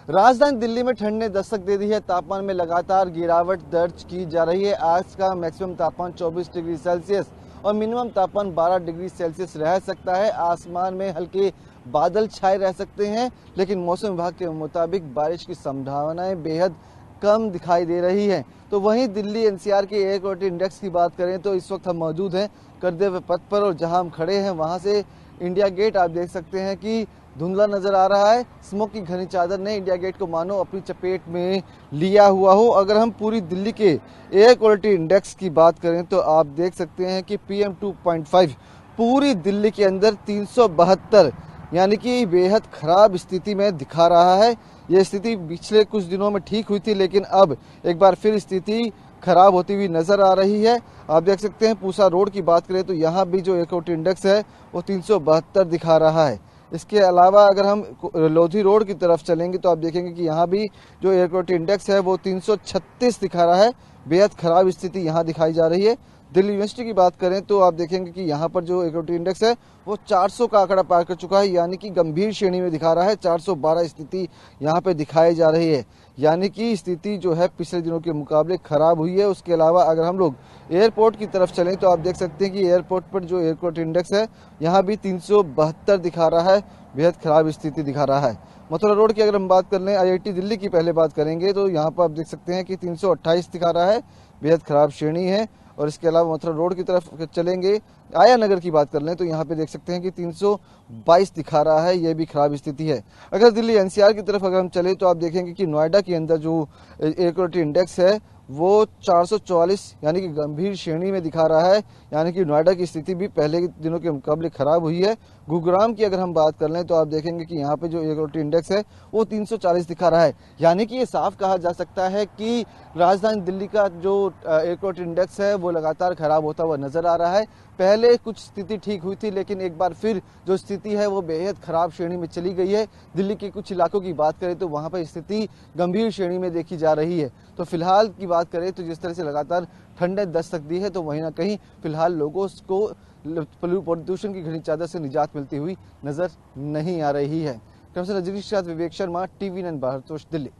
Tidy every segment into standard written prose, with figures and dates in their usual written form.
राजधानी दिल्ली में ठंड ने दस्तक दे दी है। तापमान में लगातार गिरावट दर्ज की जा रही है। आज का मैक्सिमम तापमान 24 डिग्री सेल्सियस और मिनिमम तापमान 12 डिग्री सेल्सियस रह सकता है। आसमान में हल्के बादल छाए रह सकते हैं, लेकिन मौसम विभाग के मुताबिक बारिश की संभावनाएं बेहद कम दिखाई दे रही है। तो वहीं दिल्ली एनसीआर के एयर क्वालिटी इंडेक्स की बात करें तो इस वक्त हम मौजूद हैं करदेव पथ पर, और जहां हम खड़े हैं वहां से इंडिया गेट आप देख सकते हैं कि धुंधला नजर आ रहा है। स्मोक की घनी चादर ने इंडिया गेट को मानो अपनी चपेट में लिया हुआ हो। अगर हम पूरी दिल्ली के एयर क्वालिटी इंडेक्स की बात करें तो आप देख सकते हैं कि PM 2.5 पूरी दिल्ली के अंदर 372 यानी कि बेहद खराब स्थिति में दिखा रहा है। ये स्थिति पिछले कुछ दिनों में ठीक हुई थी, लेकिन अब एक बार फिर स्थिति खराब होती हुई नजर आ रही है। आप देख सकते हैं पूसा रोड की बात करें तो यहाँ भी जो एयर क्वालिटी इंडेक्स है वो 372 दिखा रहा है। इसके अलावा अगर हम लोधी रोड की तरफ चलेंगे तो आप देखेंगे कि यहाँ भी जो एयर क्वालिटी इंडेक्स है वो 336 दिखा रहा है। बेहद खराब स्थिति यहाँ दिखाई जा रही है। दिल्ली यूनिवर्सिटी की बात करें तो आप देखेंगे कि यहाँ पर जो एयर क्वालिटी इंडेक्स है वो 400 का आंकड़ा पार कर चुका है, यानी कि गंभीर श्रेणी में दिखा रहा है। 412 स्थिति यहाँ पे दिखाई जा रही है, यानी कि स्थिति जो है पिछले दिनों के मुकाबले खराब हुई है। उसके अलावा अगर हम लोग एयरपोर्ट की तरफ चलें तो आप देख सकते हैं कि एयरपोर्ट पर जो एयर क्वालिटी इंडेक्स है यहाँ भी 372 दिखा रहा है। बेहद खराब स्थिति दिखा रहा है। मथुरा रोड की अगर हम बात कर लें, IIT दिल्ली की पहले बात करेंगे तो यहाँ पर आप देख सकते हैं कि 328 दिखा रहा है। बेहद खराब श्रेणी है। और इसके अलावा मथुरा रोड की तरफ चलेंगे, आया नगर की बात कर लें तो यहाँ पे देख सकते हैं कि 322 दिखा रहा है। ये भी खराब स्थिति है। अगर दिल्ली NCR की तरफ अगर हम चले तो आप देखेंगे कि नोएडा के अंदर जो एयर क्वालिटी इंडेक्स है वो 444 यानी कि गंभीर श्रेणी में दिखा रहा है, यानी कि नोएडा की स्थिति भी पहले के दिनों के मुकाबले खराब हुई है। गुरुग्राम की अगर हम बात कर लें तो आप देखेंगे कि यहाँ पे जो एयर क्वालिटी इंडेक्स है वो 340 दिखा रहा है, यानी कि ये साफ कहा जा सकता है कि राजधानी दिल्ली का जो एयर क्वालिटी इंडेक्स है वो लगातार खराब होता हुआ नजर आ रहा है। पहले कुछ स्थिति ठीक हुई थी, लेकिन एक बार फिर जो स्थिति है वो बेहद खराब श्रेणी में चली गई है। दिल्ली के कुछ इलाकों की बात करें तो वहां पर स्थिति गंभीर श्रेणी में देखी जा रही है। तो फिलहाल की बात करें तो जिस तरह से लगातार ठंड ने दस्तक दी है तो वहीं ना कहीं फिलहाल लोगों को प्रदूषण की घनी चादर से निजात मिलती हुई नजर नहीं आ रही है। कैमरा रजनीश के साथ विवेक शर्मा, TV9 भारतवर्ष, दिल्ली।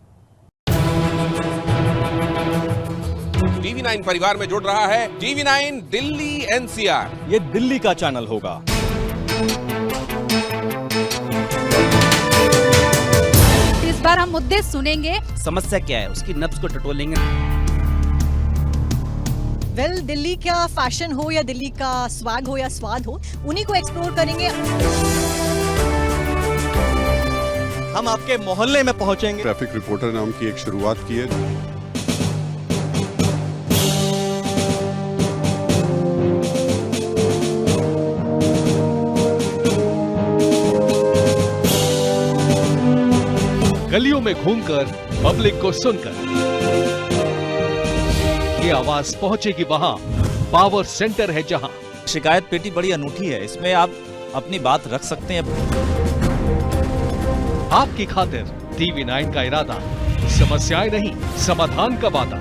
TV9 परिवार में जुड़ रहा है TV9 दिल्ली NCR। ये दिल्ली का चैनल होगा। इस बार हम मुद्दे सुनेंगे, समस्या क्या है उसकी नब्ज को टटोलेंगे। दिल्ली का फैशन हो या दिल्ली का स्वैग हो या स्वाद हो, उन्हीं को एक्सप्लोर करेंगे। हम आपके मोहल्ले में पहुंचेंगे। ट्रैफिक रिपोर्टर नाम की एक शुरुआत की है। गलियों में घूमकर पब्लिक को सुनकर ये आवाज पहुंचेगी वहां पावर सेंटर है जहां। शिकायत पेटी बड़ी अनूठी है, इसमें आप अपनी बात रख सकते हैं। आपकी खातिर TV9 का इरादा समस्याएं नहीं, समाधान का वादा।